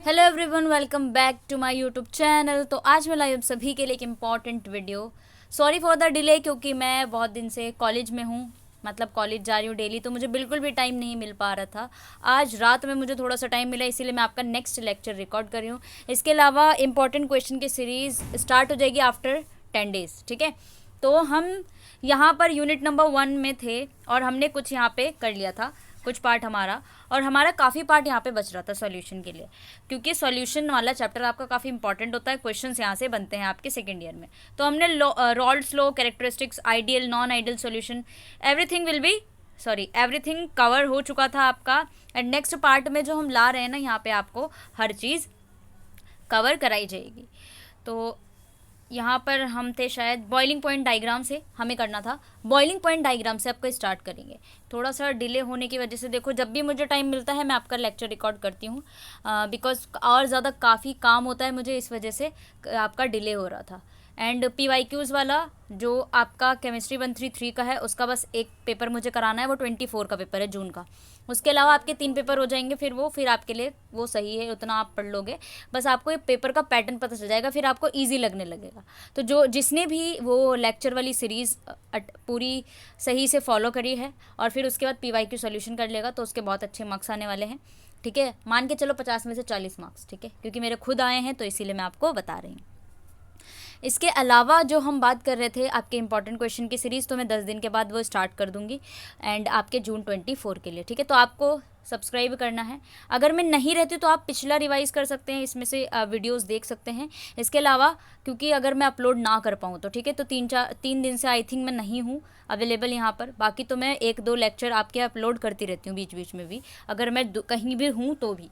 Hello everyone, welcome back to my YouTube channel. तो आज मैं लाई आप सभी के लिए एक important video. Sorry for the delay, क्योंकि मैं बहुत दिन से कॉलेज में हूँ, मतलब कॉलेज जा रही हूँ डेली, तो मुझे बिल्कुल भी टाइम नहीं मिल पा रहा था। आज रात में मुझे थोड़ा सा टाइम मिला, इसीलिए मैं आपका नेक्स्ट लेक्चर रिकॉर्ड कर रही हूँ। इसके अलावा इंपॉर्टेंट क्वेश्चन की सीरीज़ स्टार्ट हो जाएगी आफ्टर 10 days, ठीक है। तो हम यहाँ पर यूनिट नंबर 1 में थे और हमने कुछ यहाँ पे कर लिया था, कुछ पार्ट हमारा, और हमारा काफ़ी पार्ट यहाँ पे बच रहा था सॉल्यूशन के लिए, क्योंकि सॉल्यूशन वाला चैप्टर आपका काफ़ी इंपॉर्टेंट होता है। क्वेश्चंस यहाँ से बनते हैं आपके सेकेंड ईयर में। तो हमने Raoult's law, characteristics, ideal, non ideal solution, everything cover हो चुका था आपका। एंड नेक्स्ट पार्ट में जो हम ला रहे हैं ना, यहाँ पे आपको हर चीज़ कवर कराई जाएगी। तो यहाँ पर हम थे शायद बॉइलिंग पॉइंट डायग्राम से हमें करना था। बॉइलिंग पॉइंट डायग्राम से आपको स्टार्ट करेंगे। थोड़ा सा डिले होने की वजह से, देखो जब भी मुझे टाइम मिलता है मैं आपका लेक्चर रिकॉर्ड करती हूँ, बिकॉज और ज़्यादा काफ़ी काम होता है मुझे, इस वजह से आपका डिले हो रहा था। एंड PYQs वाला जो आपका केमिस्ट्री 133 का है, उसका बस एक पेपर मुझे कराना है, वो 24 का पेपर है, जून का। उसके अलावा आपके 3 पेपर हो जाएंगे, फिर आपके लिए वो सही है, उतना आप पढ़ लोगे। बस आपको ये पेपर का पैटर्न पता चल जाएगा, फिर आपको ईजी लगने लगेगा। तो जिसने भी वो लेक्चर वाली सीरीज़ पूरी सही से फॉलो करी है और फिर उसके बाद PYQ सॉल्यूशन कर लेगा, तो उसके बहुत अच्छे मार्क्स आने वाले हैं, ठीक है। मान के चलो 50 में से 40 मार्क्स, ठीक है, क्योंकि मेरे खुद आए हैं तो इसीलिए मैं आपको बता रही हूँ। इसके अलावा जो हम बात कर रहे थे आपके इंपॉर्टेंट क्वेश्चन की सीरीज़, तो मैं 10 दिन के बाद वो स्टार्ट कर दूंगी, एंड आपके जून 24 के लिए, ठीक है। तो आपको सब्सक्राइब करना है। अगर मैं नहीं रहती तो आप पिछला रिवाइज कर सकते हैं, इसमें से वीडियोस देख सकते हैं। इसके अलावा क्योंकि अगर मैं अपलोड ना कर पाऊँ तो ठीक है, तो 3 दिन से आई थिंक मैं नहीं हूँ अवेलेबल यहाँ पर। बाकी तो मैं 1-2 लेक्चर आपके अपलोड करती रहती हूँ बीच बीच में भी, अगर मैं कहीं भी हूँ तो भी,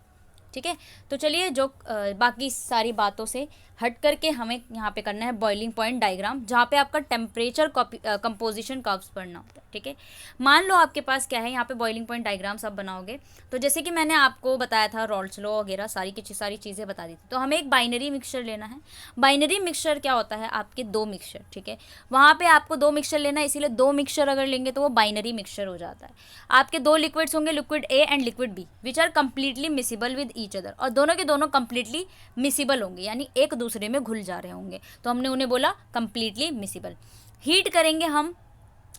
ठीक है। तो चलिए, जो बाकी सारी बातों से हट करके हमें यहाँ पे करना है बॉइलिंग पॉइंट डायग्राम, जहाँ पे आपका टेम्परेचर कंपोजिशन कर्व्स पढ़ना होता है, ठीक है। मान लो आपके पास क्या है, यहाँ पे बॉइलिंग पॉइंट डायग्राम सब बनाओगे, तो जैसे कि मैंने आपको बताया था रॉल्ड्स लॉ वगैरह सारी की सारी चीज़ें बता दी थी। तो हमें एक बाइनरी मिक्सचर लेना है। बाइनरी मिक्सचर क्या होता है, आपके 2 मिक्सचर, ठीक है। वहाँ पे आपको 2 मिक्सचर लेना है, इसीलिए 2 मिक्सचर अगर लेंगे तो वो बाइनरी मिक्सचर हो जाता है। आपके 2 लिक्विड्स होंगे, liquid A and liquid B, which are completely miscible with each other, और दोनों के दोनों कंप्लीटली मिसिबल होंगे, यानी एक दूसरे में घुल जा रहे होंगे, तो हमने उन्हें बोला कंप्लीटली मिसिबल। हीट करेंगे हम,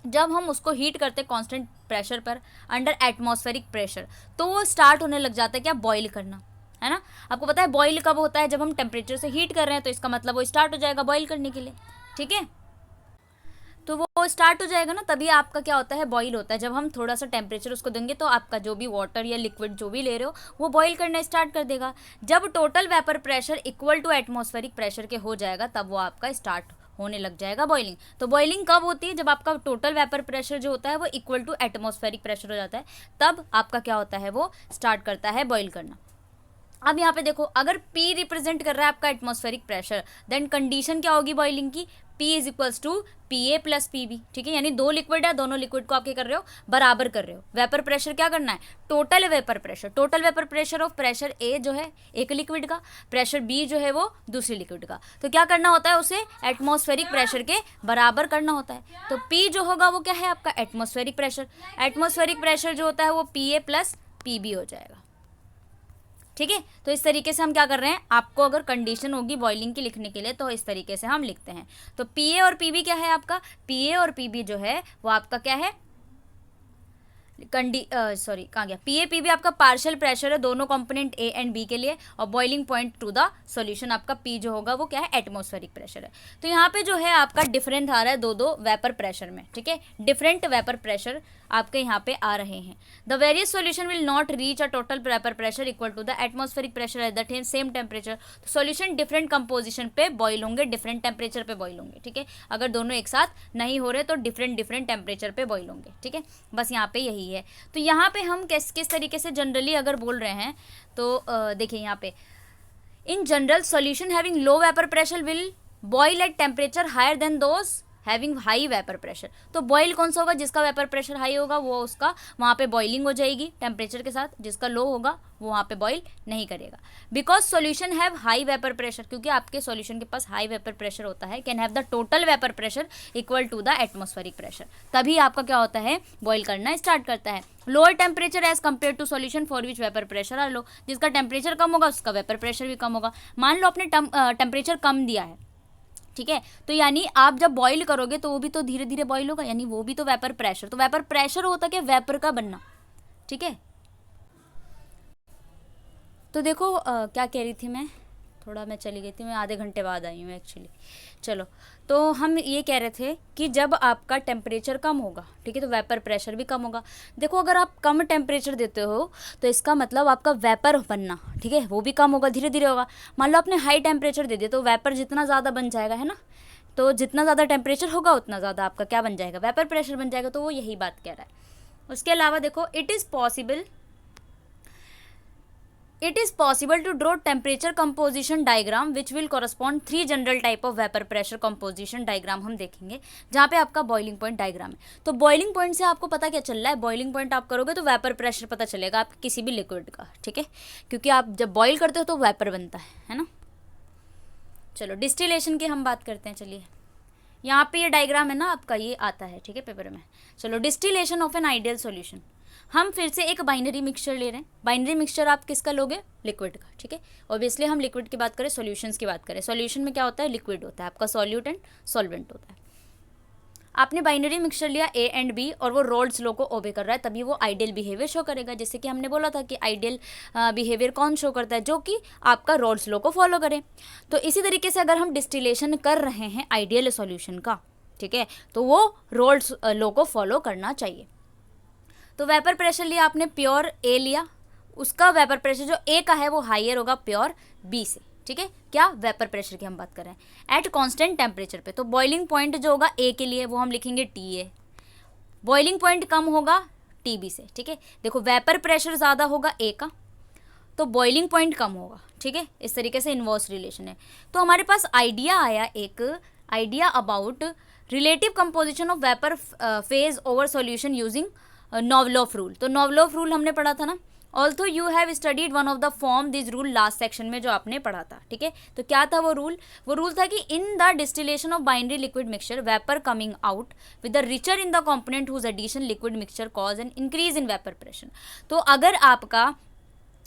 जब हम उसको हीट करते कांस्टेंट प्रेशर पर, अंडर एटमॉस्फेरिक प्रेशर, तो वो स्टार्ट होने लग जाता है क्या, बॉईल करना, है ना। आपको पता है बॉईल कब होता है, जब हम टेम्परेचर से हीट कर रहे हैं, तो इसका मतलब वो स्टार्ट हो जाएगा बॉईल करने के लिए, ठीक है। तो वो स्टार्ट हो जाएगा ना, तभी आपका क्या होता है, बॉईल होता है। जब हम थोड़ा सा टेम्परेचर उसको देंगे तो आपका जो भी वाटर या लिक्विड जो भी ले रहे हो वो बॉईल करना स्टार्ट कर देगा। जब total vapour pressure equal to atmospheric pressure के हो जाएगा, तब वो आपका स्टार्ट होने लग जाएगा बॉइलिंग। तो बॉइलिंग कब होती है, जब आपका टोटल वेपर प्रेशर जो होता है वो इक्वल टू एटमॉस्फेरिक प्रेशर हो जाता है, तब आपका क्या होता है, वो स्टार्ट करता है बॉईल करना। अब यहाँ पे देखो, अगर P रिप्रेजेंट कर रहा है आपका एटमॉस्फेरिक प्रेशर, देन कंडीशन क्या होगी बॉइलिंग की, P is equals to PA plus PB, ठीक है। यानी 2 लिक्विड है, दोनों लिक्विड को आप क्या कर रहे हो, बराबर कर रहे हो। वेपर प्रेशर क्या करना है, total vapour pressure of pressure A जो है एक लिक्विड का, प्रेशर B जो है वो दूसरी लिक्विड का, तो क्या करना होता है, उसे एटमॉस्फेरिक प्रेशर के बराबर करना होता है। तो P जो होगा वो क्या है आपका एटमॉस्फेरिक प्रेशर जो होता है वो PA प्लस PB हो जाएगा, ठीक है। तो इस तरीके से हम क्या कर रहे हैं, आपको अगर कंडीशन होगी बॉइलिंग की लिखने के लिए तो इस तरीके से हम लिखते हैं। तो PA और PB क्या है आपका, PA और PB जो है वो आपका क्या है, कहाँ गया, PA PB आपका पार्शियल प्रेशर है दोनों कंपोनेंट A एंड B के लिए, और boiling point two the solution आपका P जो होगा वो क्या है, एटमॉस्फेरिक प्रेशर है। तो यहाँ पे जो है आपका डिफरेंट आ रहा है दो वेपर प्रेशर में, ठीक है। डिफरेंट वेपर प्रेशर आपके यहाँ पे आ रहे हैं। The various solution will not reach a total vapour pressure equal to the atmospheric pressure at the same temperature. तो सॉल्यूशन डिफरेंट कंपोजिशन पे बॉईल होंगे, डिफरेंट टेम्परेचर पे बॉईल होंगे, ठीक है। अगर दोनों एक साथ नहीं हो रहे तो डिफरेंट टेम्परेचर पे बॉईल होंगे, ठीक है। बस यहाँ पे यही है। तो यहाँ पे हम किस तरीके से जनरली अगर बोल रहे हैं, तो देखिए यहाँ पे, in general solution having low vapour pressure will boil at temperature higher than those having high vapour pressure. तो बॉयल कौन सा होगा, जिसका वेपर प्रेशर हाई होगा वो उसका वहाँ पे बॉइलिंग हो जाएगी टेम्परेचर के साथ, जिसका लो होगा वो वहाँ पे बॉईल नहीं करेगा। Because solution have high vapour pressure, क्योंकि आपके सॉल्यूशन के पास हाई वेपर प्रेशर होता है, can have the total vapour pressure equal to the atmospheric pressure, तभी आपका क्या होता है, बॉईल करना स्टार्ट करता है। Lower temperature as compared to solution for which vapour pressure are low, जिसका टेम्परेचर कम होगा उसका वेपर प्रेशर भी कम होगा। मान लो आपने टेम्परेचर कम दिया है, ठीक है, तो यानी आप जब बॉईल करोगे तो वो भी तो धीरे धीरे बॉईल होगा, यानी वो भी तो वेपर प्रेशर, तो वेपर प्रेशर होता क्या, वेपर का बनना, ठीक है। तो देखो क्या कह रही थी मैं, थोड़ा मैं चली गई थी, मैं आधे घंटे बाद आई हूँ एक्चुअली। चलो, तो हम ये कह रहे थे कि जब आपका टेम्परेचर कम होगा, ठीक है, तो वेपर प्रेशर भी कम होगा। देखो अगर आप कम टेम्परेचर देते हो तो इसका मतलब आपका वेपर बनना, ठीक है, वो भी कम होगा, धीरे धीरे होगा। मान लो आपने हाई टेम्परेचर दे दिया तो वेपर जितना ज़्यादा बन जाएगा, है ना, तो जितना ज़्यादा टेम्परेचर होगा उतना ज़्यादा आपका क्या बन जाएगा, वेपर प्रेशर बन जाएगा। तो वो यही बात कह रहा है। उसके अलावा देखो, it is possible to draw temperature composition diagram which will correspond 3 general type of vapour pressure composition diagram हम देखेंगे, जहाँ पे आपका बॉइलिंग पॉइंट डायग्राम है। तो बॉइलिंग पॉइंट से आपको पता क्या चल रहा है, बॉइलिंग पॉइंट आप करोगे तो वेपर प्रेशर पता चलेगा आपके किसी भी लिक्विड का, ठीक है, क्योंकि आप जब बॉईल करते हो तो वेपर बनता है ना। चलो डिस्टिलेशन की हम बात करते हैं। चलिए यहाँ पे ये डायग्राम है ना आपका, ये आता है, ठीक है, पेपर में। चलो, distillation of an ideal solution. हम फिर से एक बाइनरी मिक्सचर ले रहे हैं। बाइनरी मिक्सचर आप किसका लोगे, लिक्विड का, ठीक है। ऑब्वियसली हम लिक्विड की बात करें, सॉल्यूशंस की बात करें। सॉल्यूशन में क्या होता है, लिक्विड होता है आपका, सॉल्यूट एंड सॉल्वेंट होता है। आपने बाइनरी मिक्सचर लिया ए एंड बी और वो रोल्स लॉ को ओबे कर रहा है, तभी वो आइडियल बिहेवियर शो करेगा। जैसे कि हमने बोला था कि आइडियल बिहेवियर कौन शो करता है, जो कि आपका रोल्स लॉ को फॉलो करे। तो इसी तरीके से अगर हम डिस्टिलेशन कर रहे हैं आइडियल सॉल्यूशन का, ठीक है, तो वो रोल्स लॉ को फॉलो करना चाहिए। तो वेपर प्रेशर लिया आपने, प्योर ए लिया, उसका वेपर प्रेशर जो ए का है वो हाइयर होगा प्योर बी से, ठीक है। क्या, वेपर प्रेशर की हम बात कर रहे हैं एट कांस्टेंट टेम्परेचर पे। तो बॉइलिंग पॉइंट जो होगा ए के लिए वो हम लिखेंगे टी ए, बॉइलिंग पॉइंट कम होगा टी बी से, ठीक है। देखो वेपर प्रेशर ज़्यादा होगा ए का तो बॉइलिंग पॉइंट कम होगा, ठीक है। इस तरीके से इन्वर्स रिलेशन है। तो हमारे पास आइडिया आया, एक idea about relative composition of vapour phase over solution using Konowaloff rule. तो नॉवलोफ रूल हमने पढ़ा था ना। Also you have studied one of the form this rule last section में जो आपने पढ़ा था, ठीक है। तो क्या था वो रूल, वो रूल था कि in the distillation of binary liquid mixture vapour coming out with the richer in the component whose addition liquid mixture cause an increase in vapour pressure. तो अगर आपका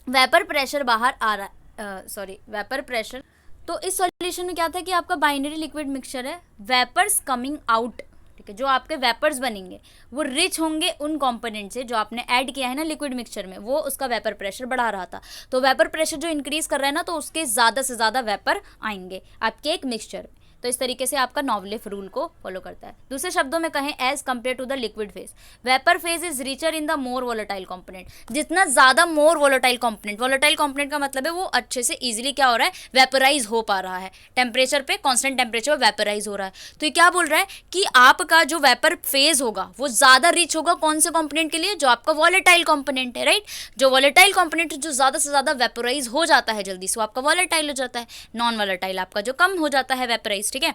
वेपर प्रेशर बाहर आ रहा वेपर प्रेशर, तो इस solution में क्या था कि आपका बाइनरी लिक्विड मिक्सचर है, वेपर्स कमिंग आउट, ठीक है, जो आपके वेपर्स बनेंगे वो रिच होंगे उन कंपोनेंट से जो आपने ऐड किया है ना लिक्विड मिक्सचर में, वो उसका वेपर प्रेशर बढ़ा रहा था। तो वेपर प्रेशर जो इंक्रीज कर रहा है ना, तो उसके ज़्यादा से ज़्यादा वेपर आएंगे आपके एक मिक्सचर में। तो इस तरीके से आपका नॉवलेफ रूल को फॉलो करता है। दूसरे शब्दों में कहें, as compare to the liquid phase, vapour phase is richer in the more volatile component. जितना ज़्यादा मोर वोलेटाइल कंपोनेंट का मतलब है वो अच्छे से इजीली क्या हो रहा है, वेपराइज हो पा रहा है टेम्परेचर पे, कांस्टेंट टेम्परेचर पे वेपराइज हो रहा है। तो ये क्या बोल रहा है कि आपका जो वेपर फेज होगा वो ज़्यादा रिच होगा कौन से कंपोनेंट के लिए, जो आपका वोलेटाइल कंपोनेंट है, राइट। जो वोलेटाइल कंपोनेंट जो ज़्यादा से ज़्यादा वेपराइज हो जाता है जल्दी से, वो आपका वोलेटाइल हो जाता है। नॉन वोलेटाइल आपका जो कम हो जाता है वेपराइज, ठीक है।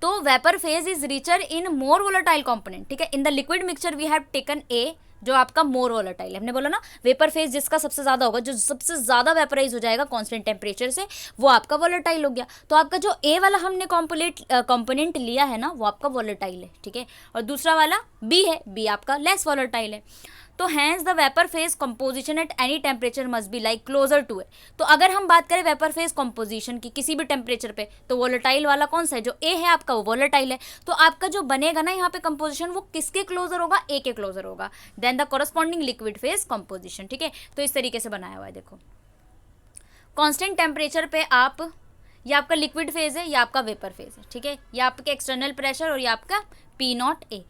तो vapour phase is richer in more volatile component, ठीक है। In the liquid mixture we have taken A, जो आपका मोर वोलेटाइल है। हमने बोला ना वेपर फेज जिसका सबसे ज़्यादा होगा, जो सबसे ज़्यादा वेपराइज हो जाएगा कांस्टेंट टेम्परेचर से, वो आपका वोलेटाइल हो गया। तो आपका जो ए वाला हमने कंपोनेंट लिया है ना, वो आपका वोलेटाइल है, ठीक है। और दूसरा वाला बी है, बी आपका लेस वोलेटाइल है। तो hence the vapour phase composition at any temperature must be like closer to A. तो अगर हम बात करें वेपर फेज कंपोजिशन की किसी भी टेम्परेचर पे, तो वोलेटाइल वाला कौन सा है, जो ए है आपका, वो वोलेटाइल है। तो आपका जो बनेगा ना यहाँ पे कंपोजिशन, वो किसके क्लोजर होगा, ए के क्लोजर होगा then the corresponding liquid phase composition, ठीक है। तो इस तरीके से बनाया हुआ है। देखो कांस्टेंट टेम्परेचर पे आप, ये आपका लिक्विड फेज है, ये आपका वेपर फेज है, ठीक है। ये आपके एक्सटर्नल प्रेशर और ये आपका पी नॉट ए।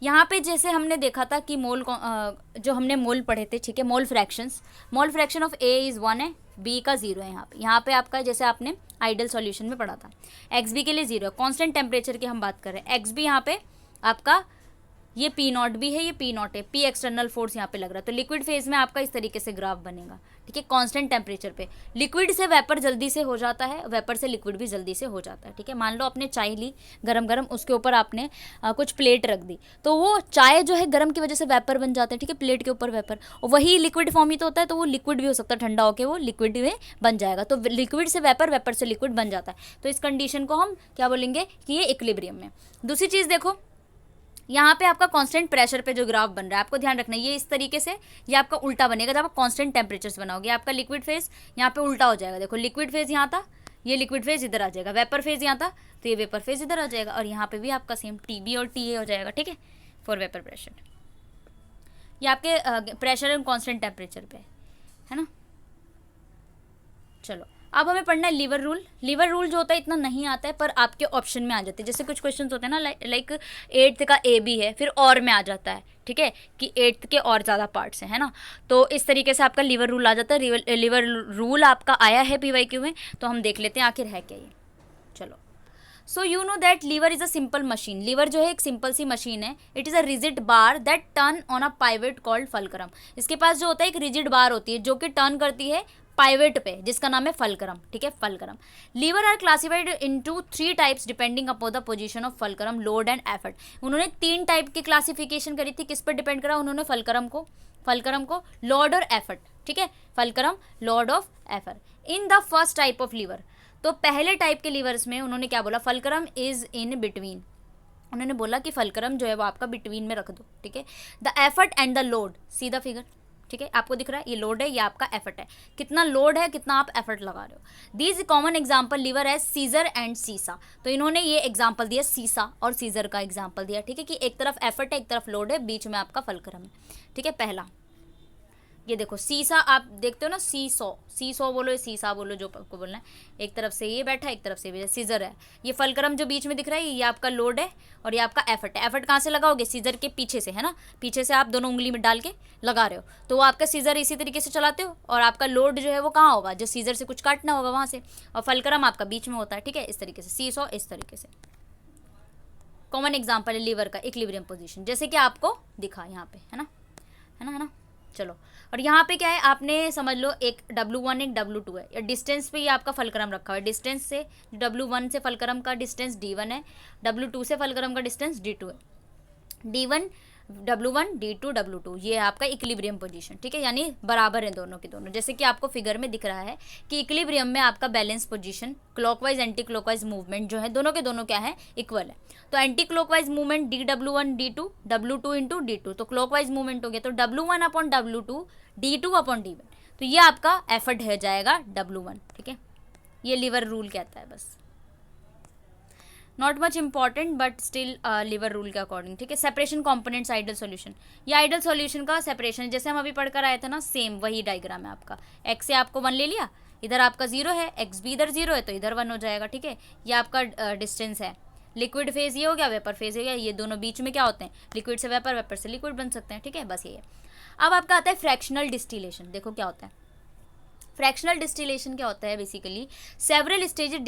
यहाँ पे जैसे हमने देखा था कि मोल जो हमने मोल पढ़े थे, ठीक है, mole fraction of A is 1 है, बी का 0 है। यहाँ पे आपका जैसे आपने आइडियल सॉल्यूशन में पढ़ा था, एक्स बी के लिए 0 है। कांस्टेंट टेम्परेचर की हम बात कर रहे हैं, एक्स बी यहाँ पे आपका ये पी नॉट भी है, ये पी नॉट है, पी एक्सटर्नल फोर्स यहाँ पे लग रहा है। तो लिक्विड फेज में आपका इस तरीके से ग्राफ बनेगा, ठीक है, कांस्टेंट टेम्परेचर पे। लिक्विड से वेपर जल्दी से हो जाता है, वेपर से लिक्विड भी जल्दी से हो जाता है, ठीक है। मान लो आपने चाय ली गरम गरम, उसके ऊपर आपने कुछ प्लेट रख दी, तो वो चाय जो है गर्म की वजह से वेपर बन जाता है, ठीक है, प्लेट के ऊपर वेपर, और वही लिक्विड फॉर्म ही तो होता है, तो वो लिक्विड भी हो सकता है, ठंडा होकर वो लिक्विड में बन जाएगा। तो लिक्विड से वेपर, वेपर से लिक्विड बन जाता है। तो इस कंडीशन को हम क्या बोलेंगे कि ये इक्विलिब्रियम में। दूसरी चीज़ देखो, यहाँ पे आपका कांस्टेंट प्रेशर पे जो ग्राफ बन रहा है, आपको ध्यान रखना है, ये इस तरीके से, ये आपका उल्टा बनेगा जब आप कांस्टेंट टेम्परेचर से बनाओगे। आपका लिक्विड फेज यहाँ पे उल्टा हो जाएगा, देखो लिक्विड फेज यहाँ था, ये लिक्विड फेज इधर आ जाएगा, वेपर फेज यहाँ था तो ये वेपर फेज इधर आ जाएगा, और यहाँ पे भी आपका सेम TB और TA हो जाएगा, ठीक है, फॉर वेपर प्रेशर। ये आपके प्रेशर एंड कॉन्स्टेंट टेम्परेचर पे है ना। चलो अब हमें पढ़ना है लीवर रूल। लीवर रूल जो होता है इतना नहीं आता है, पर आपके ऑप्शन में आ जाते हैं। जैसे कुछ क्वेश्चंस होते हैं ना, लाइक 8th का AB है, फिर और में आ जाता है, ठीक है, कि 8th के और ज़्यादा पार्ट्स हैं, है ना। तो इस तरीके से आपका लीवर रूल आ जाता है। लीवर रूल आपका आया है PYQ में, तो हम देख लेते हैं आखिर है क्या ये। चलो, so you know that lever is a simple machine. Lever जो है एक सिंपल सी मशीन है। It is a rigid bar that turn on a pivot called fulcrum. इसके पास जो होता है एक रिजिड बार होती है जो कि टर्न करती है पाइवेट पे, जिसका नाम है फलक्रम, ठीक है, fulcrum. Lever are classified into 3 types depending upon the position of fulcrum, load and effort. उन्होंने 3 टाइप की क्लासिफिकेशन करी थी, किस पर डिपेंड करा उन्होंने, फलक्रम को लोड और एफर्ट, ठीक है, fulcrum load of effort. In the first type of lever, तो पहले टाइप के लीवर्स में उन्होंने क्या बोला, फलक्रम इज इन बिटवीन। उन्होंने बोला कि फलक्रम जो है वो आपका बिटवीन में रख दो, ठीक है। The effort and the load, see the figure, ठीक है, आपको दिख रहा है ये लोड है, ये आपका एफर्ट है, कितना लोड है, कितना आप एफर्ट लगा रहे हो। दीज कॉमन एग्जाम्पल लीवर है सीजर एंड सीसा। तो इन्होंने ये एग्जाम्पल दिया सीसा और सीजर का एग्जाम्पल दिया, ठीक है, कि एक तरफ एफर्ट है, एक तरफ लोड है, बीच में आपका फलक्रम है, ठीक है। पहला ये देखो सीसा, आप देखते हो ना, सीसो बोलो, सीसा बोलो, जो आपको बोलना है। एक तरफ से ये बैठा है, एक तरफ से ये सीजर है। ये फलक्रम जो बीच में दिख रहा है ये आपका लोड है और ये आपका एफर्ट है। एफर्ट कहाँ से लगाओगे, सीजर के पीछे से, है ना, पीछे से आप दोनों उंगली में डाल के लगा रहे हो, तो वो आपका सीजर इसी तरीके से चलाते हो, और आपका लोड जो है वो कहाँ होगा, जो सीजर से कुछ काटना होगा वहाँ से, और फलक्रम आपका बीच में होता है, ठीक है, इस तरीके से सीसो, इस तरीके से। कॉमन एग्जाम्पल है लीवर का इक्विलिब्रियम पोजीशन, जैसे कि आपको दिखा यहाँ पे, है ना। चलो, और यहाँ पे क्या है, आपने समझ लो एक W1 एक W2 है, या डिस्टेंस पे ये आपका फलक्रम रखा हुआ है। डिस्टेंस से W1 से फलक्रम का डिस्टेंस D1 है, W2 से फलक्रम का डिस्टेंस D2 है। D1 W1 D2 W2, ये है आपका इक्विलिब्रियम पोजीशन, ठीक है, यानी बराबर है दोनों के दोनों। जैसे कि आपको फिगर में दिख रहा है कि इक्विलिब्रियम में आपका balance position, clockwise anti clockwise movement जो है दोनों के दोनों क्या है, इक्वल है। तो anti clockwise movement DW1 D2 W2 into D2, तो क्लॉकवाइज मूवमेंट हो गया तो W1 upon W2 D2 upon D1, तो ये आपका एफर्ट हो जाएगा W1, ठीक है। ये लीवर रूल कहता है, बस not much important but still lever rule के अकॉर्डिंग, ठीक है। सेपरेशन कंपोनेंट्स आइडल सॉल्यूशन, ये आइडल सॉल्यूशन का सेपरेशन जैसे हम अभी पढ़कर आए थे ना, सेम वही डायग्राम है आपका। एक्स से आपको 1 ले लिया, इधर आपका 0 है, एक्स भी इधर 0 है तो इधर 1 हो जाएगा, ठीक है। ये आपका डिस्टेंस है। लिक्विड फेज ये हो गया, वेपर फेज हो गया, ये दोनों बीच में क्या होते हैं, लिक्विड से वेपर, वेपर से लिक्विड बन सकते हैं, ठीक है, बस ये है। अब आपका आता है फ्रैक्शनल डिस्टिलेशन, देखो क्या होता है। फ्रैक्शनल डिस्टिलेशन क्या होता है, basically several stages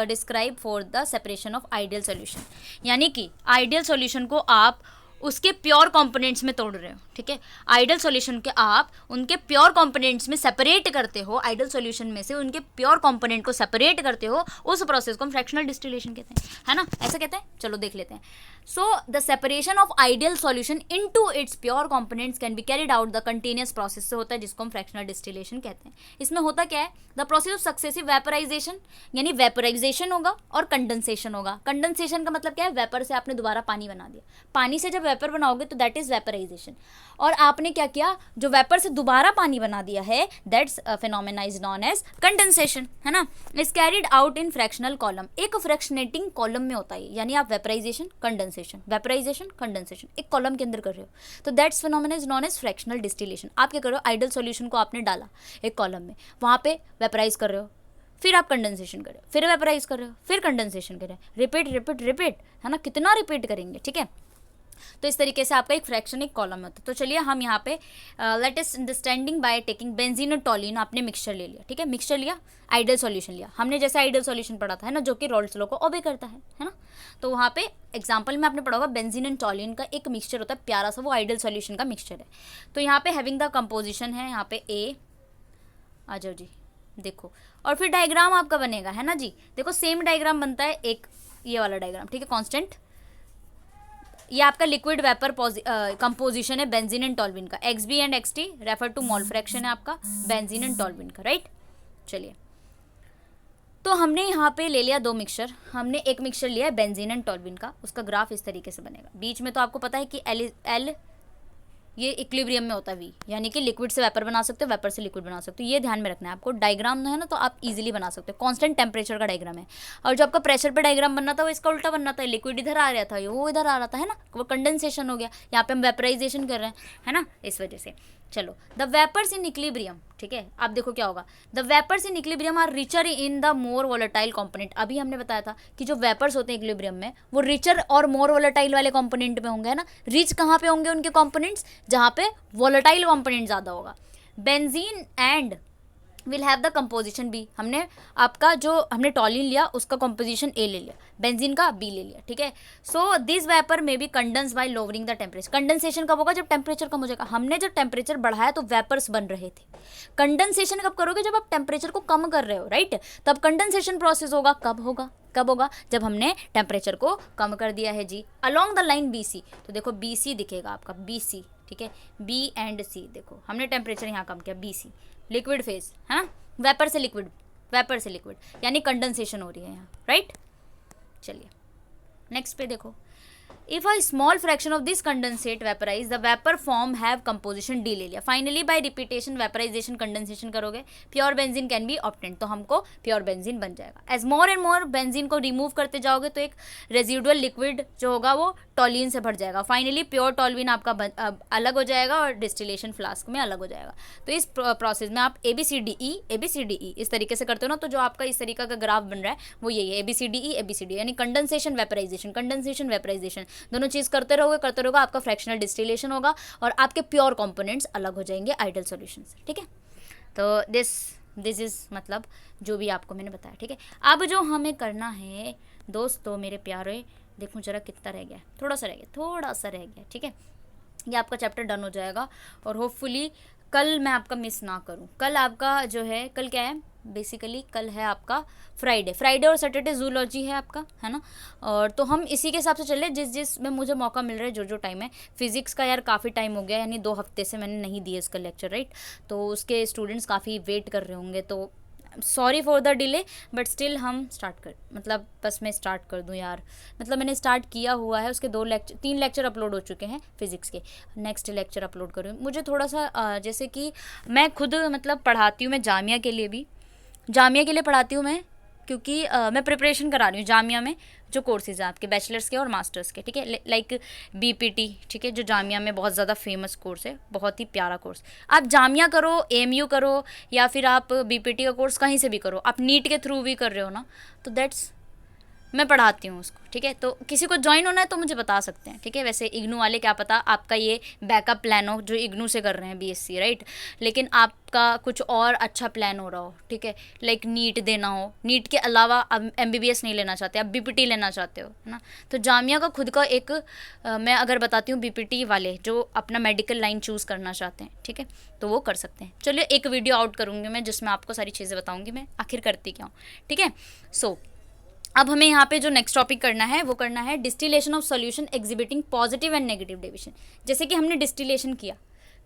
describe for the separation of ideal solution, यानी कि आइडियल सॉल्यूशन को आप उसके प्योर कंपोनेंट्स में तोड़ रहे हो, ठीक है। आइडियल सॉल्यूशन के आप उनके प्योर कंपोनेंट्स में सेपरेट करते हो, आइडियल सॉल्यूशन में से उनके प्योर कंपोनेंट को सेपरेट करते हो, उस प्रोसेस को हम फ्रैक्शनल डिस्टिलेशन कहते हैं, है ना, ऐसा कहते हैं। चलो देख लेते हैं। So the separation of ideal solution into its pure components can be carried out the continuous process से होता है, जिसको हम फ्रैक्शनल डिस्टिलेशन कहते हैं। इसमें होता क्या है, the process of successive vaporization, यानी वेपराइजेशन होगा और कंडेंसेशन होगा। कंडेंसेशन का मतलब क्या है, वेपर से आपने दोबारा पानी बना दिया, पानी से जब वेपर बनाओगे तो दैट इज वेपराइजेशन, और आपने क्या किया, जो वेपर से दोबारा पानी बना दिया है, that's phenomena is known as condensation, है ना। Is carried out in fractional column, एक फ्रैक्शनेटिंग कॉलम में होता है, यानी आप वेपराइजेशन कंडेंसेशन, वेपराइजेशन कंडेंसेशन एक कॉलम के अंदर कर रहे हो, तो that's phenomena is known as fractional distillation. आप क्या कर रहे हो, आइडियल सॉल्यूशन को आपने डाला एक कॉलम में, वहाँ पे वेपराइज कर रहे हो, फिर आप कंडेंसेशन कर रहे हो, फिर वेपराइज कर रहे हो, फिर कंडेंसेशन कर रहे हो, रिपीट रिपीट रिपीट, है ना, कितना रिपीट करेंगे, ठीक है। तो इस तरीके से आपका एक फ्रैक्शन एक कॉलम होता है। तो चलिए हम यहाँ पे let us understanding by taking benzene और टॉलिन, आपने मिक्सचर ले लिया, ठीक है, मिक्सचर लिया, आइडियल सॉल्यूशन लिया, हमने जैसे आइडियल सॉल्यूशन पढ़ा था, है ना, जो कि रॉल्स लॉ को ओबे करता है ना। तो वहाँ पे एग्जाम्पल में आपने पढ़ा होगा बेंजीन एंड टॉलिन का एक मिक्सचर होता है प्यारा सा, वो आइडियल सॉल्यूशन का मिक्सचर है। तो यहाँ पे हैविंग द कंपोजिशन है यहाँ पे ए, आ जाओ जी, देखो, और फिर डायग्राम आपका बनेगा, है ना जी, देखो सेम डायग्राम बनता है, एक ये वाला डायग्राम, ठीक है, कांस्टेंट, ये आपका लिक्विड वेपर कंपोजिशन है बेंजीन एंड टॉल्विन का, X B and X T refer to mole fraction है आपका बेंजीन एंड टॉल्विन का, राइट। चलिए, तो हमने यहाँ पे ले लिया दो मिक्सचर, हमने एक मिक्सचर लिया है बेंजीन एंड टॉल्विन का, उसका ग्राफ इस तरीके से बनेगा, बीच में तो आपको पता है कि एल ये इक्विलिब्रियम में होता है वी, यानी कि लिक्विड से वेपर बना सकते हो, वेपर से लिक्विड बना सकते हो, ये ध्यान में रखना है आपको। डायग्राम है ना, तो आप इजीली बना सकते हो, कांस्टेंट टेम्परेचर का डायग्राम है, और जो आपका प्रेशर पे डायग्राम बनना था वो इसका उल्टा बनना था, लिक्विड इधर आ रहा था, वो इधर आ रहा था, है ना, वो कंडेंसेशन हो गया, यहाँ पे हम वेपराइजेशन कर रहे हैं, है ना, इस वजह से। चलो, द वेपर्स इन इक्विलिब्रियम, ठीक है, आप देखो क्या होगा, the vapours in equilibrium are richer in the more volatile component, अभी हमने बताया था कि जो वेपर्स होते हैं इक्विलिब्रियम में वो रिचर और मोर वोलेटाइल वाले कंपोनेंट में होंगे, है ना। रिच कहाँ पे होंगे उनके कंपोनेंट्स, जहाँ पे वोलेटाइल कंपोनेंट ज़्यादा होगा। Benzene and will have the composition B, हमने आपका जो हमने टॉलिन लिया उसका कंपोजिशन ए ले लिया, बेंजीन का बी ले लिया, ठीक है। So this vapour may be condense by lowering the temperature, condensation कब होगा, जब टेम्परेचर कम हो जाएगा, हमने जब टेम्परेचर बढ़ाया तो वेपर्स बन रहे थे, कंडेंसेशन कब करोगे, जब आप टेम्परेचर को कम कर रहे हो, राइट, तब कंडेंसेशन प्रोसेस होगा, कब होगा जब हमने टेम्परेचर को कम कर दिया है जी। Along the line B C, तो देखो बी सी दिखेगा आपका, बी सी, ठीक है, बी एंड सी, देखो हमने टेम्परेचर यहाँ कम किया, बी सी लिक्विड फेज, है ना, वेपर से लिक्विड, वेपर से लिक्विड, यानी कंडेंसेशन हो रही है यहाँ, राइट। चलिए नेक्स्ट पे देखो, if a small fraction of this condensate vaporize the vapour form have composition D ले लिया, finally by repetition vaporization condensation करोगे pure benzene can be obtained, तो हमको प्योर बेंजीन बन जाएगा। As more and more benzene को remove करते जाओगे तो एक रेजिडुअल लिक्विड जो होगा वो टॉलिन से भर जाएगा, फाइनली प्योर टॉल्विन आपका अलग हो जाएगा और डिस्टिलेशन फ्लास्क में अलग हो जाएगा। तो इस प्रोसेस में आप A B C D E इस तरीके से करते हो ना, तो जो आपका इस तरीके का ग्राफ बन रहा है वो यही है, ए बी सी डी, यानी कंडेंसेशन वेपराइजेशन दोनों चीज़ करते रहोगे, आपका फ्रैक्शनल डिस्टिलेशन होगा और आपके प्योर कंपोनेंट्स अलग हो जाएंगे आइडियल सॉल्यूशन से, ठीक है। तो दिस इज़ मतलब जो भी आपको मैंने बताया, ठीक है। अब जो हमें करना है दोस्तों मेरे प्यारे, देखो जरा कितना रह गया, थोड़ा सा रह गया, ठीक है, ये आपका चैप्टर डन हो जाएगा और होपफुली कल मैं आपका मिस ना करूं। कल आपका जो है, कल क्या है बेसिकली, कल है आपका फ्राइडे और सैटरडे जूलॉजी है आपका, है ना, और तो हम इसी के हिसाब से चले जिस में मुझे मौका मिल रहा है, जो टाइम है। फिजिक्स का यार काफ़ी टाइम हो गया, यानी 2 हफ्ते से मैंने नहीं दिया इसका लेक्चर, राइट, तो उसके स्टूडेंट्स काफ़ी वेट कर रहे होंगे, तो sorry for the delay, but still हम मतलब बस मैं स्टार्ट कर दूं यार, मतलब मैंने स्टार्ट किया हुआ है, उसके 3 लेक्चर अपलोड हो चुके हैं फिजिक्स के, नेक्स्ट लेक्चर अपलोड करूँ। मुझे थोड़ा सा जैसे कि मैं खुद मतलब पढ़ाती हूँ, मैं जामिया के लिए पढ़ाती हूँ मैं, क्योंकि मैं प्रिपरेशन करा रही हूँ जामिया में, जो कोर्सेज हैं आपके बैचलर्स के और मास्टर्स के, ठीक है, लाइक बीपीटी, ठीक है, जो जामिया में बहुत ज़्यादा फेमस कोर्स है, बहुत ही प्यारा कोर्स। आप जामिया करो, एएमयू करो, या फिर आप बीपीटी का कोर्स कहीं से भी करो, आप नीट के थ्रू भी कर रहे हो ना, तो दैट्स मैं पढ़ाती हूँ उसको, ठीक है। तो किसी को ज्वाइन होना है तो मुझे बता सकते हैं, ठीक है। वैसे इग्नू वाले क्या पता आपका ये बैकअप प्लान हो, जो इग्नू से कर रहे हैं बीएससी, राइट, लेकिन आपका कुछ और अच्छा प्लान हो रहा हो, ठीक है, लाइक नीट देना हो, नीट के अलावा आप एमबीबीएस नहीं लेना चाहते, आप बीपीटी लेना चाहते हो, है ना, तो जामिया का खुद का एक मैं अगर बताती हूँ, बीपीटी वाले जो अपना मेडिकल लाइन चूज़ करना चाहते हैं, ठीक है, तो वो कर सकते हैं। चलिए एक वीडियो आउट करूँगी मैं, जिसमें आपको सारी चीज़ें बताऊँगी मैं आखिर करती क्या हूँ, ठीक है। सो अब हमें यहाँ पे जो नेक्स्ट टॉपिक करना है वो करना है distillation of solution exhibiting positive and negative deviation. जैसे कि हमने डिस्टिलेशन किया,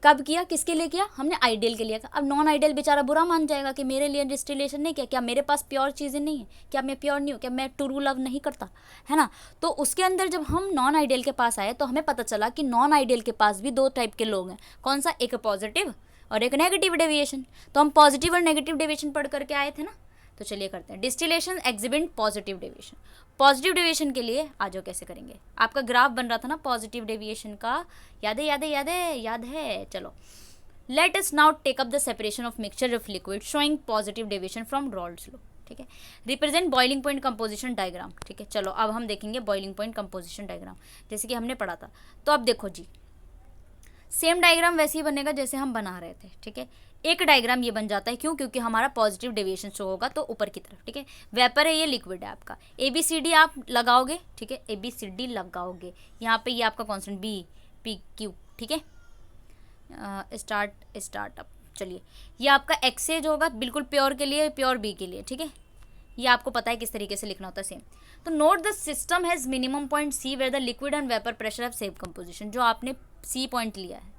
कब किया, किसके लिए किया, हमने आइडियल के लिए किया। अब नॉन आइडियल बेचारा बुरा मान जाएगा कि मेरे लिए डिस्टिलेशन नहीं किया, क्या मेरे पास प्योर चीज़ें नहीं है, क्या मैं प्योर नहीं हूँ, क्या मैं ट्रू लव नहीं करता, है ना। तो उसके अंदर जब हम नॉन आइडियल के पास आए तो हमें पता चला कि नॉन आइडियल के पास भी 2 टाइप के लोग हैं। कौन सा, एक पॉजिटिव और एक नेगेटिव डेविएशन। तो हम पॉजिटिव और नेगेटिव डेविएशन पढ़ करके आए थे ना, तो चलिए करते हैं। Distillation exhibit positive deviation. Positive deviation के लिए आ जाओ, कैसे करेंगे। आपका ग्राफ बन रहा था ना पॉजिटिव डेविएशन का, याद है। चलो, let us now take up the separation of mixture of liquid showing positive deviation from Raoult's law. ठीक है, represent boiling point composition diagram. ठीक है, चलो अब हम देखेंगे बॉइलिंग पॉइंट कंपोजिशन डायग्राम जैसे कि हमने पढ़ा था। तो अब देखो जी, सेम डायग्राम वैसे ही बनेगा जैसे हम बना रहे थे। ठीक है, एक डायग्राम ये बन जाता है, क्यों? क्योंकि हमारा पॉजिटिव डेविएशन शो होगा तो ऊपर की तरफ। ठीक है, वेपर है, ये लिक्विड है आपका। ABCD आप लगाओगे। ठीक है, ABCD लगाओगे, यहाँ पे ये आपका कॉन्स्टेंट BPQ। ठीक है, स्टार्ट अप। चलिए, ये आपका एक्सेज होगा बिल्कुल प्योर के लिए, प्योर बी के लिए। ठीक है, ये आपको पता है किस तरीके से लिखना होता है, सेम। तो note the system has minimum point C where the liquid and vapour pressure have same composition. जो आपने C पॉइंट लिया है,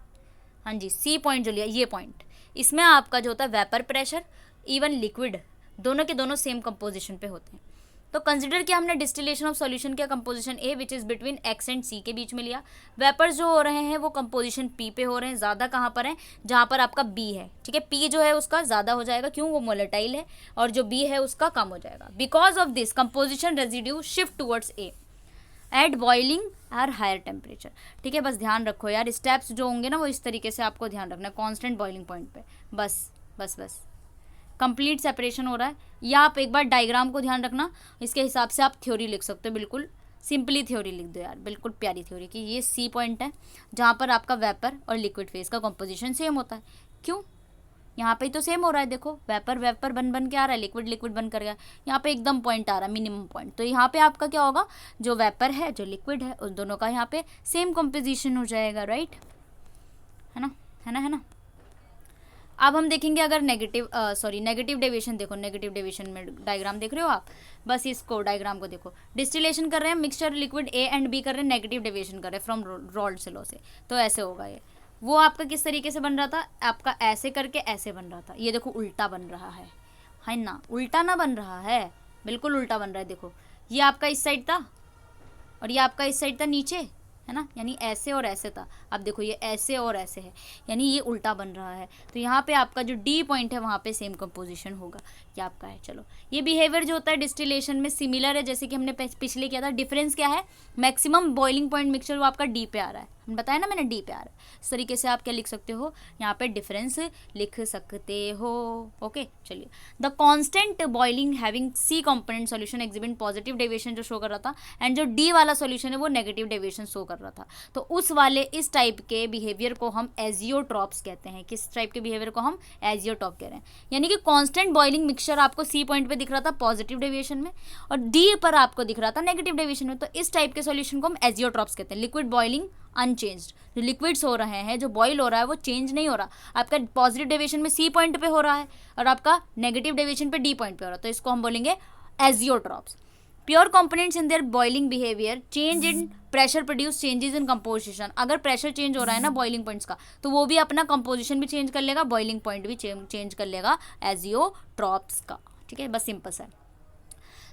हाँ जी, C पॉइंट जो लिया, ये पॉइंट, इसमें आपका जो होता है वेपर प्रेशर इवन लिक्विड दोनों के दोनों सेम कंपोजिशन पे होते हैं। तो कंसिडर कि हमने डिस्टिलेशन ऑफ सॉल्यूशन किया composition A which is between X and C के बीच में लिया। वेपर्स जो हो रहे हैं वो कंपोजिशन P पे हो रहे हैं। ज़्यादा कहाँ पर है? जहाँ पर आपका B है। ठीक है, P जो है उसका ज़्यादा हो जाएगा, क्यों? वो मोलेटाइल है, और जो B है उसका कम हो जाएगा। Because of this composition residue shift towards A at boiling are higher temperature. ठीक है, बस ध्यान रखो यार, स्टेप्स जो होंगे ना वो इस तरीके से आपको ध्यान रखना है, कॉन्स्टेंट बॉइलिंग पॉइंट पे। बस बस बस कंप्लीट सेपरेशन हो रहा है। या आप एक बार डायग्राम को ध्यान रखना, इसके हिसाब से आप थ्योरी लिख सकते हो। बिल्कुल सिंपली थ्योरी लिख दो यार, बिल्कुल प्यारी थ्योरी कि ये C पॉइंट है जहाँ पर आपका वेपर और लिक्विड फेज का कंपोजिशन सेम होता है। क्यों? यहाँ पे तो सेम हो रहा है, देखो वेपर वेपर बन के आ रहा है, लिक्विड लिक्विड बन कर गया। यहाँ पे एकदम पॉइंट आ रहा है, मिनिमम पॉइंट। तो यहाँ पे आपका क्या होगा, जो वेपर है जो लिक्विड है उस दोनों का यहाँ पे सेम कंपोजिशन हो जाएगा, राइट? है ना, है ना, है ना। अब हम देखेंगे अगर नेगेटिव डेविएशन। देखो नेगेटिव डेविएशन में डायग्राम देख रहे हो आप, बस इसको डायग्राम को देखो। डिस्टिलेशन कर रहे हैं, mixture liquid A and B कर रहे हैं, नेगेटिव डेविएशन कर रहे हैं फ्रॉम रॉल्ड्स लॉ से। तो ऐसे होगा ये। वो आपका किस तरीके से बन रहा था? आपका ऐसे करके ऐसे बन रहा था, ये देखो उल्टा बन रहा है ना? उल्टा ना बन रहा है, बिल्कुल उल्टा बन रहा है। देखो ये आपका इस साइड था और ये आपका इस साइड था नीचे, है ना? यानी ऐसे और ऐसे था। अब देखो ये ऐसे और ऐसे है, यानी ये उल्टा बन रहा है। तो यहाँ पे आपका जो D पॉइंट है वहाँ पे सेम कंपोजिशन होगा, ये आपका है। चलो, ये बिहेवियर जो होता है डिस्टिलेशन में सिमिलर है जैसे कि हमने पिछले किया था। डिफरेंस क्या है? मैक्सिमम बॉइलिंग पॉइंट मिक्सचर वो आपका D पे आ रहा है, बताया ना मैंने, D पे आ रहा है। इस तरीके से आप क्या लिख सकते हो, यहाँ पे डिफरेंस लिख सकते हो। ओके, चलिए। The constant boiling having C component solution exhibit positive deviation जो शो कर रहा था, एंड जो D वाला सॉल्यूशन है वो नेगेटिव डेविएशन शो कर रहा था। तो उस वाले इस टाइप के बिहेवियर को हम एजियोट्रॉप्स कहते हैं। किस टाइप के बिहेवियर को हम एजियोट्रॉप कह रहे हैं? यानी कि कांस्टेंट बॉइलिंग मिक्सचर आपको C पॉइंट पे दिख रहा था पॉजिटिव डेविएशन में, और D पर आपको दिख रहा था नेगेटिव डेविएशन में। तो इस टाइप के सॉल्यूशन को हम एजियोट्रॉप्स कहते हैं। लिक्विड बॉइलिंग अनचेंज्ड, जो लिक्विड्स हो रहे हैं, जो बॉयल हो रहा है वो चेंज नहीं हो रहा। आपका पॉजिटिव डेविएशन में C पॉइंट पे हो रहा है और आपका नेगेटिव डेविएशन पे D पॉइंट पे हो रहा है। तो इसको हम बोलेंगे azeotropes. Pure components in their boiling behaviour change in pressure produce changes in composition. अगर प्रेशर चेंज हो रहा है ना बॉइलिंग पॉइंट्स का, तो वो भी अपना कंपोजिशन भी चेंज कर लेगा, बॉइलिंग पॉइंट भी चेंज कर लेगा एजियोट्रॉप्स का। ठीक है, बस सिंपल सा।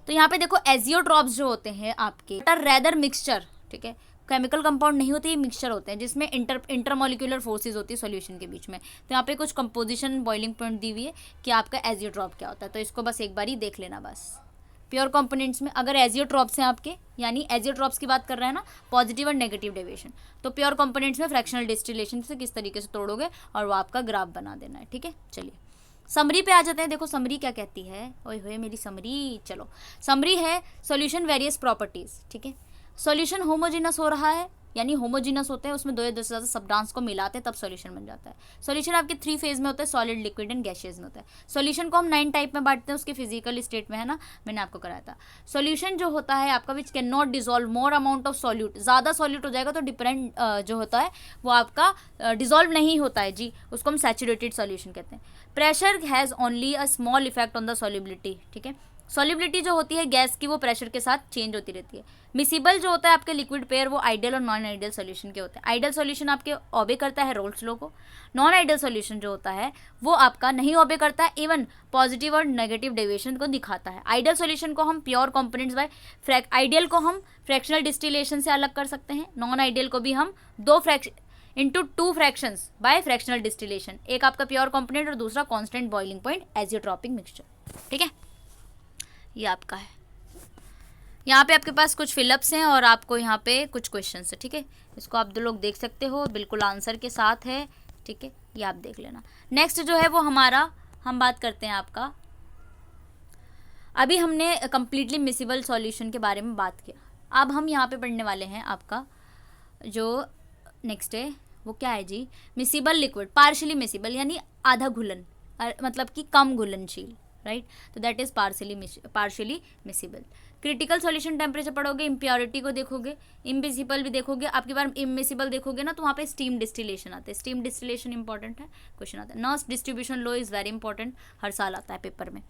तो यहाँ पे देखो एजियोट्रॉप्स जो होते हैं आपके रेदर मिक्सचर, ठीक है, केमिकल कंपाउंड नहीं होते, ये मिक्सचर होते हैं जिसमें इंटरमोलिकुलर फोर्सेज होती है सॉल्यूशन के बीच में। तो यहाँ पे कुछ कंपोजिशन बॉइलिंग पॉइंट दी हुई है कि आपका एजियोट्रॉप क्या होता है। तो इसको बस एक बार ही देख लेना बस। प्योर कंपोनेंट्स में अगर एजियोट्रॉप्स हैं आपके, यानी एजियोट्रॉप्स की बात कर रहे हैं ना, पॉजिटिव और नेगेटिव डेविएशन, तो प्योर कंपोनेंट्स में फ्रैक्शनल डिस्टिलेशन से किस तरीके से तोड़ोगे और वो आपका ग्राफ बना देना है। ठीक है, चलिए समरी पे आ जाते हैं। देखो समरी क्या कहती है, ओए होए मेरी समरी। चलो, समरी है सॉल्यूशन वेरियस प्रॉपर्टीज। ठीक है, सॉल्यूशन होमोजेनस हो रहा है, यानी होमोजेनस होते हैं, उसमें दो या दो से ज़्यादा सब्सटेंस को मिलाते हैं तब सॉल्यूशन बन जाता है। सॉल्यूशन आपके 3 फेज में होता है, सॉलिड, लिक्विड एंड गैसियस में होता है। सॉल्यूशन को हम 9 टाइप में बांटते हैं उसके फिजिकल स्टेट में, है ना, मैंने आपको कराया था। सॉल्यूशन जो होता है आपका which can not dissolve more amount of solute, ज़्यादा सॉल्यूट हो जाएगा तो डिफरेंट जो होता है वो आपका डिजोल्व नहीं होता है जी, उसको हम सैचुरेटेड सॉल्यूशन कहते हैं। Pressure has only a small effect on the solubility. ठीक है, सॉल्युबिलिटी जो होती है गैस की वो प्रेशर के साथ चेंज होती रहती है। मिसिबल जो होता है आपके लिक्विड पेयर वो आइडियल और नॉन आइडियल सॉल्यूशन के होते हैं। आइडियल सॉल्यूशन आपके ओबे करता है रोल्स लॉ को, नॉन आइडियल सॉल्यूशन जो होता है वो आपका नहीं ओबे करता है, इवन पॉजिटिव और नेगेटिव डेविएशन को दिखाता है। आइडियल सॉल्यूशन को हम प्योर कंपोनेंट्स बाय आइडियल को हम फ्रैक्शनल डिस्टिलेशन से अलग कर सकते हैं, नॉन आइडियल को भी हम 2 फ्रैक्शंस बाय फ्रैक्शनल डिस्टिलेशन, एक आपका प्योर कंपोनेंट और दूसरा constant boiling point azeotropic mixture. ठीक है, ये आपका है। यहाँ पे आपके पास कुछ फिलअप्स हैं और आपको यहाँ पे कुछ क्वेश्चंस है। ठीक है, इसको आप 2 लोग देख सकते हो, बिल्कुल आंसर के साथ है। ठीक है, ये आप देख लेना। नेक्स्ट जो है वो हमारा हम बात करते हैं आपका अभी हमने कम्प्लीटली मिसिबल सॉल्यूशन के बारे में बात किया, अब हम यहाँ पे पढ़ने वाले हैं आपका जो नेक्स्ट है वो क्या है जी, मिसिबल लिक्विड, पार्शली मिसिबल यानी आधा घुलन, मतलब कि कम घुलनशील, राइट। तो that is partially miscible. Critical solution temperature पढ़ोगे, इम्प्योरिटी को देखोगे, इम्मिसिबल भी देखोगे, आपकी बार इम्मिसिबल देखोगे ना तो वहाँ पे स्टीम डिस्टिलेशन आता है, स्टीम डिस्टिलेशन इंपॉर्टेंट है, क्वेश्चन आता है। नॉस distribution law is very important, हर साल आता है पेपर में,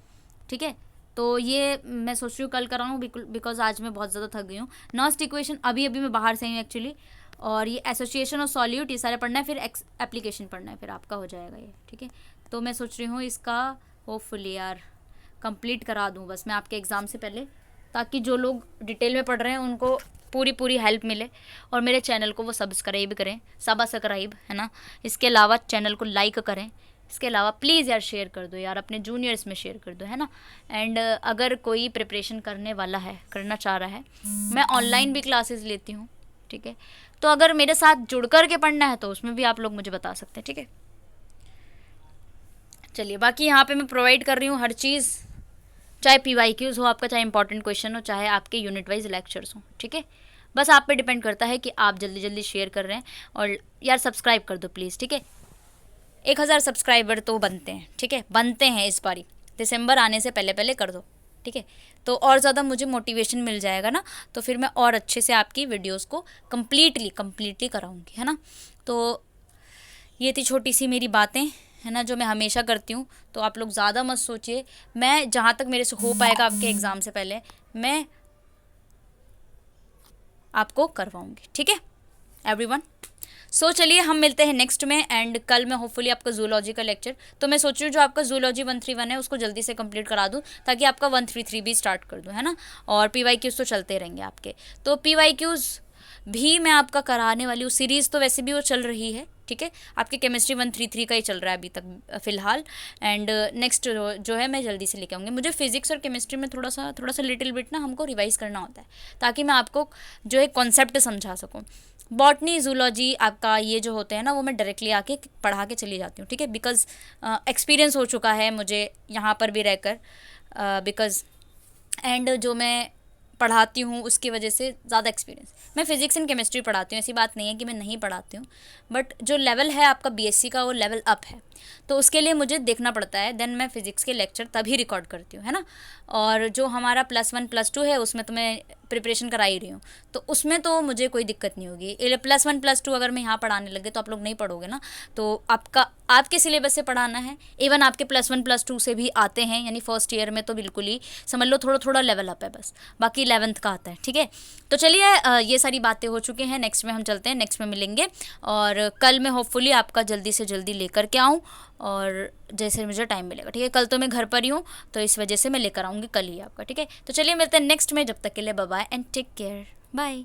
ठीक है। तो ये मैं सोच रही हूँ कल कराऊँ बिकॉज आज मैं बहुत ज़्यादा थक गई हूँ। नॉस्ट इक्वेशन अभी मैं बाहर से आई हूँ एक्चुअली, और ये एसोसिएशन और सॉल्यूट ये सारे पढ़ना है, फिर एप्लीकेशन पढ़ना है, फिर आपका हो जाएगा ये, ठीक है। तो मैं सोच रही हूँ इसका होपफुली यार कंप्लीट करा दूँ बस मैं आपके एग्ज़ाम से पहले, ताकि जो लोग डिटेल में पढ़ रहे हैं उनको पूरी हेल्प मिले, और मेरे चैनल को वो सब्सक्राइब करें, सब्सक्राइब है ना। इसके अलावा चैनल को लाइक करें, इसके अलावा प्लीज़ यार शेयर कर दो यार, अपने जूनियर्स में शेयर कर दो, है ना। एंड अगर कोई प्रिपरेशन करने वाला है, करना चाह रहा है, मैं ऑनलाइन भी क्लासेस लेती हूँ, ठीक है। तो अगर मेरे साथ जुड़ कर के पढ़ना है तो उसमें भी आप लोग मुझे बता सकते हैं, ठीक है। चलिए, बाकी यहाँ पे मैं प्रोवाइड कर रही हूँ हर चीज़, चाहे PYQs हो आपका, चाहे इंपॉर्टेंट क्वेश्चन हो, चाहे आपके यूनिट वाइज लेक्चर्स हों, ठीक है। बस आप पे डिपेंड करता है कि आप जल्दी जल्दी शेयर कर रहे हैं, और यार सब्सक्राइब कर दो प्लीज़, ठीक है। 1000 सब्सक्राइबर तो बनते हैं, ठीक है, बनते हैं इस बारी, दिसंबर आने से पहले पहले कर दो, ठीक है। तो और ज़्यादा मुझे मोटिवेशन मिल जाएगा ना, तो फिर मैं और अच्छे से आपकी वीडियोस को कम्प्लीटली कराऊंगी, है ना। तो ये थी छोटी सी मेरी बातें, है ना, जो मैं हमेशा करती हूँ। तो आप लोग ज़्यादा मत सोचिए, मैं जहाँ तक मेरे से हो पाएगा आपके एग्ज़ाम से पहले मैं आपको करवाऊँगी, ठीक है एवरीवन। सो चलिए हम मिलते हैं नेक्स्ट में, एंड कल मैं होपफुली आपका जूलॉजी का लेक्चर, तो मैं सोच रही हूँ जो आपका जूलॉजी 131 है उसको जल्दी से कंप्लीट करा दूँ, ताकि आपका 133 भी स्टार्ट कर दूँ, है ना। और PYQs तो चलते रहेंगे आपके, तो PYQs भी मैं आपका कराने वाली हूँ। सीरीज़ तो वैसे भी वो चल रही है, ठीक है। आपके केमिस्ट्री 133 का ही चल रहा है अभी तक फ़िलहाल, एंड नेक्स्ट जो है मैं जल्दी से लेके आऊँगी। मुझे फिजिक्स और केमिस्ट्री में थोड़ा सा लिटिल बिट ना हमको रिवाइज़ करना होता है, ताकि मैं आपको जो है कॉन्सेप्ट समझा सकूँ। बॉटनी जूलॉजी आपका ये जो होते हैं ना, वो मैं डायरेक्टली आके पढ़ा के चली जाती हूँ, ठीक है। बिकॉज एक्सपीरियंस हो चुका है मुझे यहाँ पर भी रहकर, बिकॉज एंड जो मैं पढ़ाती हूँ उसकी वजह से ज़्यादा एक्सपीरियंस। मैं फिजिक्स एंड केमिस्ट्री पढ़ाती हूँ, ऐसी बात नहीं है कि मैं नहीं पढ़ाती हूँ, बट जो लेवल है आपका BSc का वो लेवल अप है, तो उसके लिए मुझे देखना पड़ता है, देन मैं फिजिक्स के लेक्चर तभी रिकॉर्ड करती हूँ, है ना। और जो हमारा +1 +2 है उसमें तो मैं प्रिपरेशन करा ही रही हूँ, तो उसमें तो मुझे कोई दिक्कत नहीं होगी। +1 +2 अगर मैं यहाँ पढ़ाने लगे तो आप लोग नहीं पढ़ोगे ना, तो आपके सिलेबस से पढ़ाना है। इवन आपके +1 +2 से भी आते हैं, यानी फर्स्ट ईयर में तो बिल्कुल ही समझ लो थोड़ा लेवल अप है बस, बाकी 11th का आता है, ठीक है। तो चलिए ये सारी बातें हो चुकी हैं, नेक्स्ट में हम चलते हैं, नेक्स्ट में मिलेंगे, और कल मैं होपफुली आपका जल्दी से जल्दी लेकर के आऊँ, और जैसे मुझे टाइम मिलेगा, ठीक है। कल तो मैं घर पर ही हूँ, तो इस वजह से मैं लेकर आऊँगी कल ही आपका, ठीक है। तो चलिए मिलते हैं नेक्स्ट में, जब तक के लिए bye bye and take care, bye.